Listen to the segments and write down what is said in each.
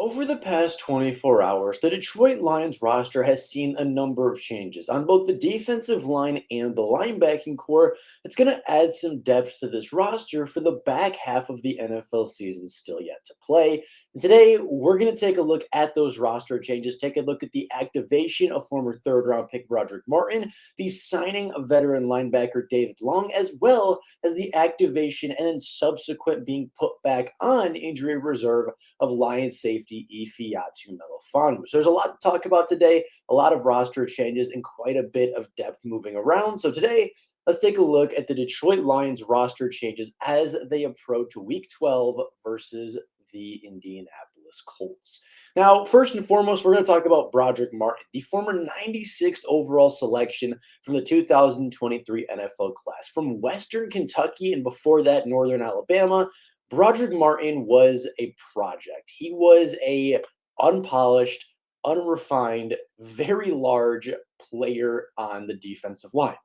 Over the past 24 hours, the Detroit Lions roster has seen a number of changes on both the defensive line and the linebacking core. It's going to add some depth to this roster for the back half of the NFL season still yet to play. And today, we're going to take a look at those roster changes, take a look at the activation of former third round pick Brodric Martin, the signing of veteran linebacker David Long, as well as the activation and then subsequent being put back on injury reserve of Lions safety Ifeatu Melifonwu. So there's a lot to talk about today, a lot of roster changes, and quite a bit of depth moving around. So today, let's take a look at the Detroit Lions roster changes as they approach Week 12 versus the Indianapolis Colts. Now, first and foremost, we're going to talk about Brodric Martin, the former 96th overall selection from the 2023 NFL class from Western Kentucky, and before that, Northern Alabama. Brodric Martin was a project. He was a unpolished, unrefined, very large player on the defensive line.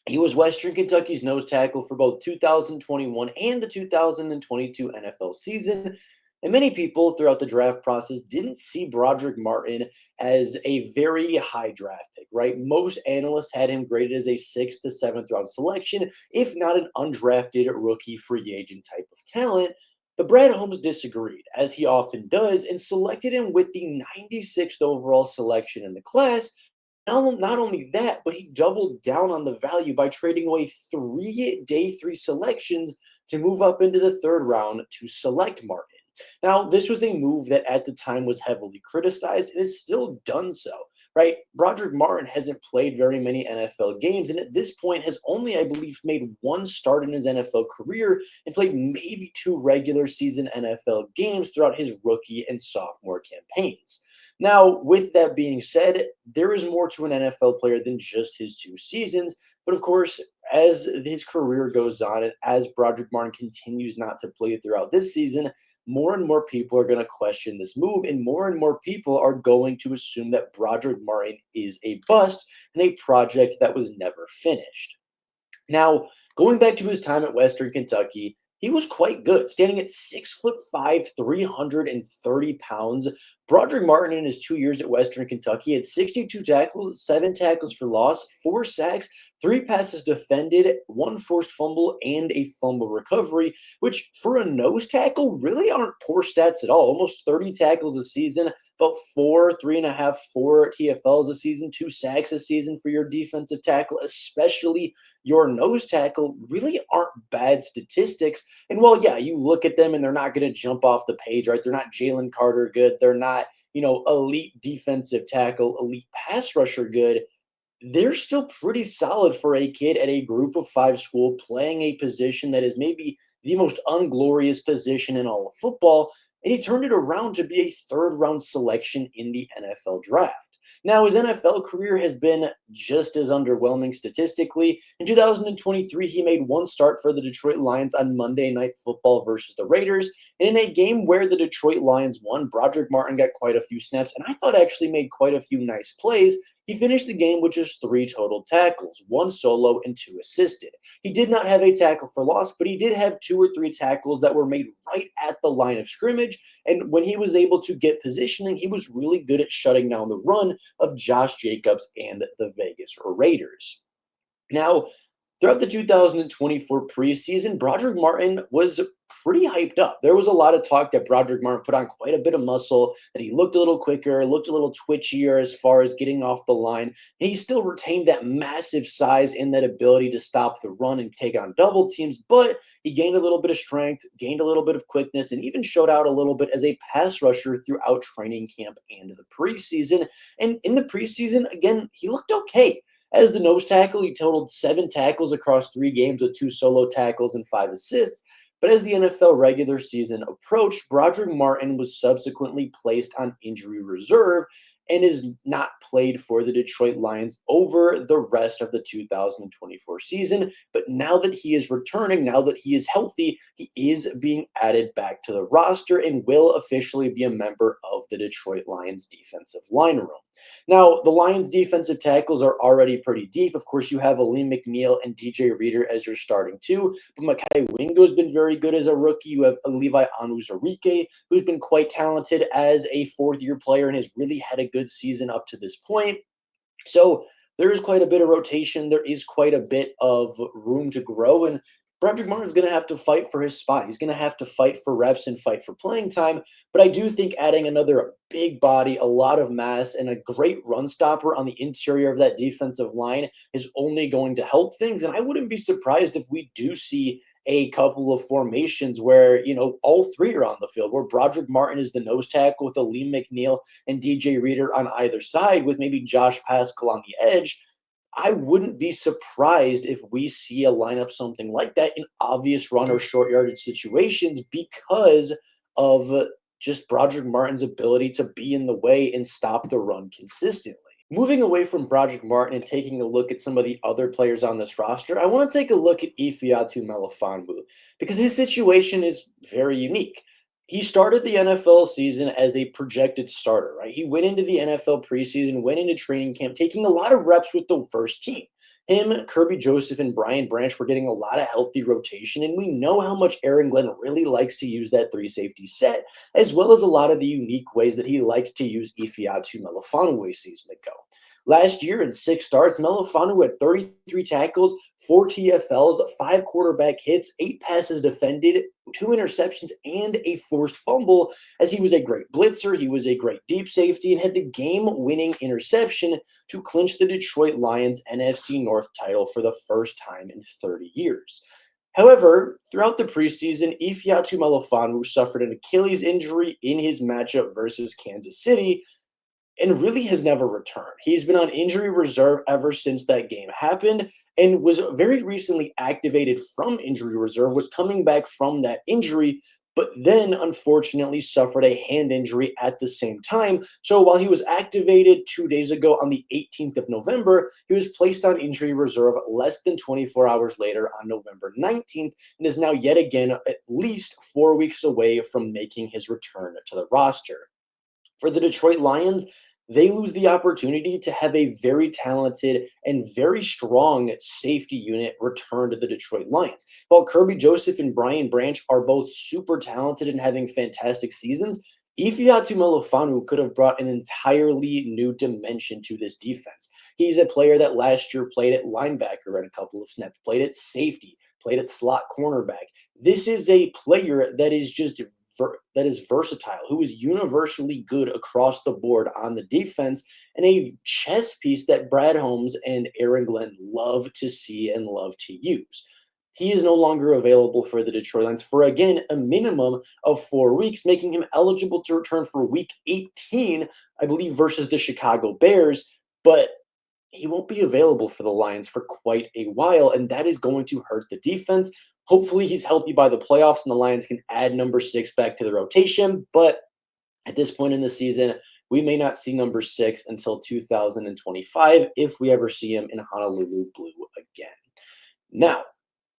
He was Western Kentucky's nose tackle for both 2021 and the 2022 NFL season. And many people throughout the draft process didn't see Brodric Martin as a very high draft pick, right? Most analysts had him graded as a sixth to seventh round selection, if not an undrafted rookie free agent type of talent. But Brad Holmes disagreed, as he often does, and selected him with the 96th overall selection in the class. Not only that, but he doubled down on the value by trading away three day three selections to move up into the third round to select Martin. Now, this was a move that at the time was heavily criticized and is still done so, right? Brodric Martin hasn't played very many NFL games and at this point has only, I believe, made one start in his NFL career and played maybe two regular season NFL games throughout his rookie and sophomore campaigns. Now, with that being said, there is more to an NFL player than just his two seasons. But of course, as his career goes on and as Brodric Martin continues not to play throughout this season, more and more people are going to question this move, and more people are going to assume that Brodric Martin is a bust and a project that was never finished. Now, going back to his time at Western Kentucky, he was quite good, standing at 6'5", 330 pounds. Brodric Martin, in his 2 years at Western Kentucky, had 62 tackles, 7 tackles for loss, 4 sacks, 3 passes defended, 1 forced fumble, and a fumble recovery, which for a nose tackle really aren't poor stats at all. Almost 30 tackles a season, about 4 TFLs a season, 2 sacks a season for your defensive tackle, especially your nose tackle, really aren't bad statistics. And while, yeah, you look at them and they're not going to jump off the page, right? They're not Jalen Carter good. They're not, elite defensive tackle, elite pass rusher good. They're still pretty solid for a kid at a group of 5 school playing a position that is maybe the most unglorious position in all of football. And he turned it around to be a third round selection in the NFL draft. Now, his NFL career has been just as underwhelming statistically. In 2023, he made one start for the Detroit Lions on Monday Night Football versus the Raiders. And in a game where the Detroit Lions won, Brodric Martin got quite a few snaps, and I thought actually made quite a few nice plays. He finished the game with just 3 total tackles, 1 solo and 2 assisted. He did not have a tackle for loss, but he did have 2 or 3 tackles that were made right at the line of scrimmage. And when he was able to get positioning, he was really good at shutting down the run of Josh Jacobs and the Vegas Raiders. Now, throughout the 2024 preseason, Brodric Martin was pretty hyped up. There was a lot of talk that Brodric Martin put on quite a bit of muscle, that he looked a little quicker, looked a little twitchier as far as getting off the line, and he still retained that massive size and that ability to stop the run and take on double teams, but he gained a little bit of strength, gained a little bit of quickness, and even showed out a little bit as a pass rusher throughout training camp and the preseason. And in the preseason, again, he looked okay. As the nose tackle, he totaled 7 tackles across 3 games with 2 solo tackles and 5 assists. But as the NFL regular season approached, Brodric Martin was subsequently placed on injury reserve and is not played for the Detroit Lions over the rest of the 2024 season. But now that he is returning, now that he is healthy, he is being added back to the roster and will officially be a member of the Detroit Lions defensive line room. Now, the Lions' defensive tackles are already pretty deep. Of course, you have Aleem McNeil and DJ Reader as your starting two, but Makai Wingo's been very good as a rookie. You have Levi Onwuzurike, who's been quite talented as a fourth-year player and has really had a good season up to this point. So there is quite a bit of rotation. There is quite a bit of room to grow. And Brodric Martin's going to have to fight for his spot. He's going to have to fight for reps and fight for playing time. But I do think adding another big body, a lot of mass, and a great run stopper on the interior of that defensive line is only going to help things. And I wouldn't be surprised if we do see a couple of formations where, all three are on the field, where Brodric Martin is the nose tackle with Aleem McNeil and DJ Reader on either side with maybe Josh Pascal on the edge. I wouldn't be surprised if we see a lineup something like that in obvious run or short yardage situations because of just Brodric Martin's ability to be in the way and stop the run consistently. Moving away from Brodric Martin and taking a look at some of the other players on this roster, I want to take a look at Ifeatu Melifonwu because his situation is very unique. He started the NFL season as a projected starter, right? He went into the NFL preseason, went into training camp, taking a lot of reps with the first team. Him, Kirby Joseph, and Brian Branch were getting a lot of healthy rotation, and we know how much Aaron Glenn really likes to use that three safety set, as well as a lot of the unique ways that he liked to use Ifeatu Melifonwu a season ago. Last year in 6 starts, Melifonwu had 33 tackles, 4 TFLs, 5 quarterback hits, 8 passes defended, 2 interceptions, and a forced fumble, as he was a great blitzer, he was a great deep safety, and had the game-winning interception to clinch the Detroit Lions NFC North title for the first time in 30 years. However, throughout the preseason, Ifeatu Melifonwu suffered an Achilles injury in his matchup versus Kansas City, and really has never returned. He's been on injury reserve ever since that game happened and was very recently activated from injury reserve, was coming back from that injury, but then unfortunately suffered a hand injury at the same time. So while he was activated 2 days ago on the 18th of November, he was placed on injury reserve less than 24 hours later on November 19th and is now yet again at least 4 weeks away from making his return to the roster. For the Detroit Lions, they lose the opportunity to have a very talented and very strong safety unit return to the Detroit Lions. While Kirby Joseph and Brian Branch are both super talented and having fantastic seasons, Ifeatu Melifonwu could have brought an entirely new dimension to this defense. He's a player that last year played at linebacker at a couple of snaps, played at safety, played at slot cornerback. This is a player that is versatile, who is universally good across the board on the defense, and a chess piece that Brad Holmes and Aaron Glenn love to see and love to use. He is no longer available for the Detroit Lions for, again, a minimum of 4 weeks, making him eligible to return for week 18, I believe, versus the Chicago Bears, but he won't be available for the Lions for quite a while, and that is going to hurt the defense. Hopefully he's healthy by the playoffs and the Lions can add number 6 back to the rotation. But at this point in the season, we may not see number 6 until 2025 if we ever see him in Honolulu Blue again. Now,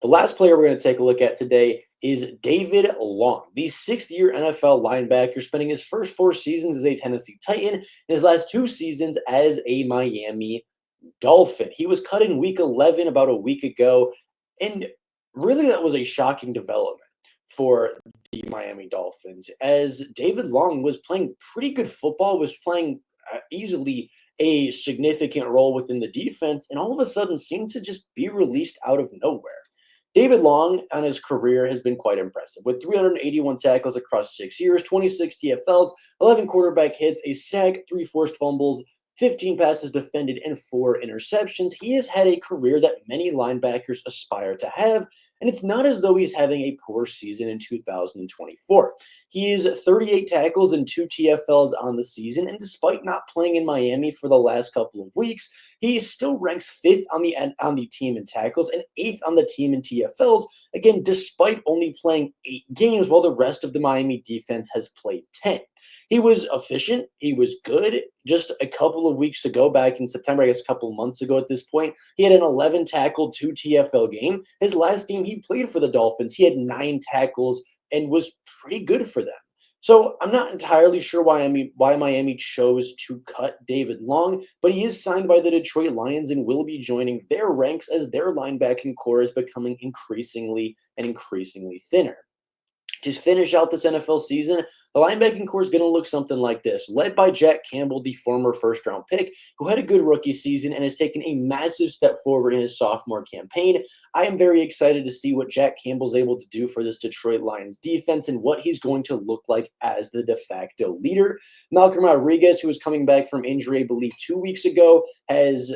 the last player we're going to take a look at today is David Long, the 6th-year NFL linebacker, spending his first 4 seasons as a Tennessee Titan and his last 2 seasons as a Miami Dolphin. He was cut in week 11 about a week ago, and really, that was a shocking development for the Miami Dolphins, as David Long was playing pretty good football, was playing easily a significant role within the defense, and all of a sudden seemed to just be released out of nowhere. David Long on his career has been quite impressive, with 381 tackles across 6 years, 26 TFLs, 11 quarterback hits, a sack, 3 forced fumbles, 15 passes defended, and 4 interceptions. He has had a career that many linebackers aspire to have, and it's not as though he's having a poor season in 2024. He is 38 tackles and 2 TFLs on the season, and despite not playing in Miami for the last couple of weeks, he still ranks 5th on the team in tackles and 8th on the team in TFLs, again, despite only playing 8 games while the rest of the Miami defense has played 10. He was efficient. He was good. Just a couple of weeks ago, back in September, I guess a couple of months ago at this point, he had an 11 tackle, 2 TFL game. His last game he played for the Dolphins, he had 9 tackles and was pretty good for them. So I'm not entirely sure why Miami chose to cut David Long, but he is signed by the Detroit Lions and will be joining their ranks as their linebacking core is becoming increasingly thinner. To finish out this NFL season, the linebacking core is going to look something like this, led by Jack Campbell, the former first round pick, who had a good rookie season and has taken a massive step forward in his sophomore campaign. I am very excited to see what Jack Campbell's able to do for this Detroit Lions defense and what he's going to look like as the de facto leader. Malcolm Rodriguez, who was coming back from injury, I believe 2 weeks ago, has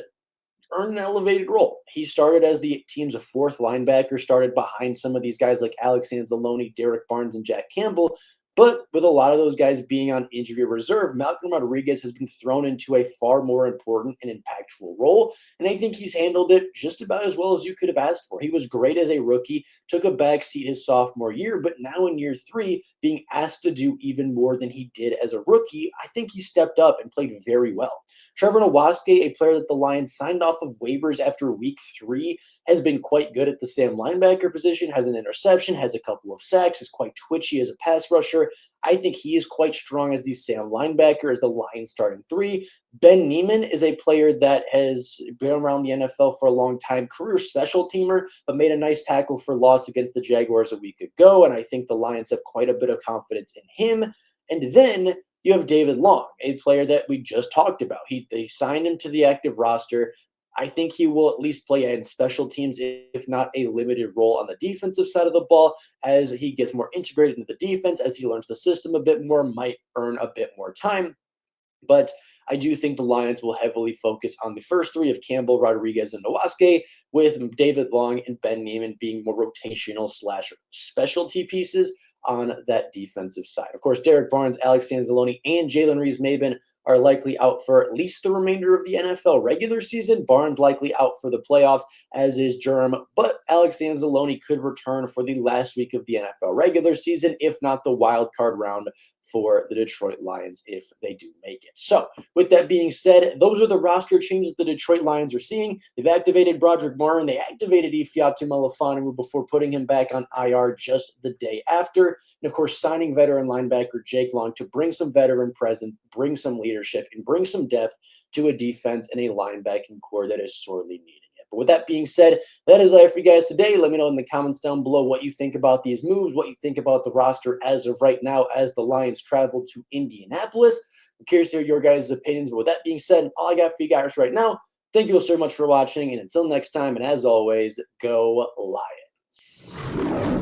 earned an elevated role. He started as the team's fourth linebacker, started behind some of these guys like Alex Anzalone, Derek Barnes, and Jack Campbell. But with a lot of those guys being on injury reserve, Malcolm Rodriguez has been thrown into a far more important and impactful role. And I think he's handled it just about as well as you could have asked for. He was great as a rookie, took a back seat his sophomore year, but now in year three, being asked to do even more than he did as a rookie, I think he stepped up and played very well. Trevor Nowaske, a player that the Lions signed off of waivers after week three, has been quite good at the Sam linebacker position, has an interception, has a couple of sacks, is quite twitchy as a pass rusher. I think he is quite strong as the Sam linebacker, as the Lions starting three. Ben Neiman is a player that has been around the NFL for a long time, career special teamer, but made a nice tackle for loss against the Jaguars a week ago. And I think the Lions have quite a bit of confidence in him. And then you have David Long, a player that we just talked about. They signed him to the active roster. I think he will at least play in special teams, if not a limited role on the defensive side of the ball, as he gets more integrated into the defense, as he learns the system a bit more, might earn a bit more time. But I do think the Lions will heavily focus on the first three of Campbell, Rodriguez, and Nowaske, with David Long and Ben Neiman being more rotational slash specialty pieces on that defensive side. Of course, Derek Barnes, Alex Anzalone, and Jalen Reeves-Maybin are likely out for at least the remainder of the NFL regular season. Barnes likely out for the playoffs, as is Jerem, but Alex Anzalone could return for the last week of the NFL regular season, if not the wild card round for the Detroit Lions if they do make it. So, with that being said, those are the roster changes the Detroit Lions are seeing. They've activated Brodric Martin. They activated Ifeatu Melifonwu before putting him back on IR just the day after. And, of course, signing veteran linebacker Jake Long to bring some veteran presence, bring some leadership, and bring some depth to a defense and a linebacking core that is sorely needed. But with that being said, that is all for you guys today. Let me know in the comments down below what you think about these moves, what you think about the roster as of right now as the Lions travel to Indianapolis. I'm curious to hear your guys' opinions. But with that being said, all I got for you guys right now, thank you all so much for watching. And until next time, and as always, go Lions.